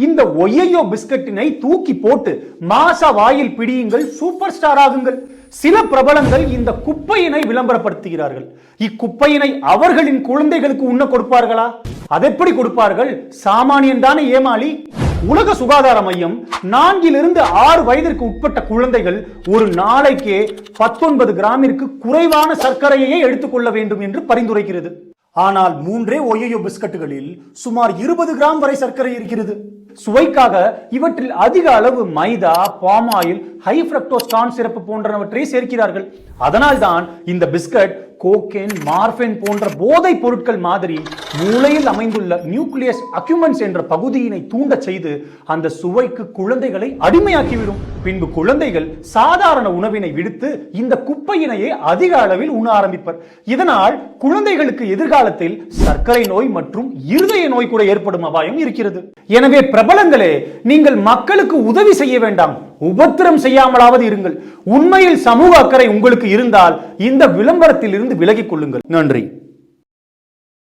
இந்த ஒய்யோ பிஸ்கட்டினை தூக்கி போட்டு மாச வாயில் பிடியுங்கள், சூப்பர் ஸ்டார் ஆகுங்கள். சில பிரபலங்கள் இந்த குப்பையினை விளம்பரப்படுத்துகிறார்கள். இக்குப்பையினை அவர்களின் குழந்தைகளுக்கு உண்ண கொடுப்பார்களா? அதெப்படி கொடுப்பார்கள்? சாமானியன் தானே ஏமாளி. உலக சுகாதார மையம் 4 to 6 வயதிற்கு உட்பட்ட குழந்தைகள் ஒரு நாளைக்கே 19 கிராமிற்கு குறைவான சர்க்கரையை எடுத்துக்கொள்ள வேண்டும் என்று பரிந்துரைக்கிறது. ஆனால் 3 ஒய்யோ பிஸ்கட்டுகளில் சுமார் 20 கிராம் வரை சர்க்கரை இருக்கிறது. சுவைக்காக இவற்றில் அதிக அளவு maida, palm oil, high fructose corn syrup போன்றவற்றை சேர்க்கிறார்கள். அதனால்தான் இந்த பிஸ்கட் கோகேன், மார்பென் போன்ற போதைப் பொருட்கள் மாதிரி மூளையில் அமைந்துள்ள நியூக்ளியஸ் அக்யூமென்ஸ் என்ற பகுதியினை தூண்ட செய்து அந்த சுவைக்கு குழந்தைகளை அடிமையாக்கிவிடும். பின்பு குழந்தைகள் சாதாரண உணவினை விடுத்து இந்த குப்பையினையே அதிக அளவில் உண்ண ஆரம்பிப்பர். இதனால் குழந்தைகளுக்கு எதிர்காலத்தில் சர்க்கரை நோய் மற்றும் இருதய நோய் கூட ஏற்படும் அபாயம் இருக்கிறது. எனவே பிரபலங்களே, நீங்கள் மக்களுக்கு உதவி செய்ய வேண்டாம், உபத்திரம் செய்யாமலாவது இருங்கள். உண்மையில் சமூக அக்கறை உங்களுக்கு இருந்தால் இந்த விளம்பரத்தில் இருந்து விலகிக் கொள்ளுங்கள். நன்றி.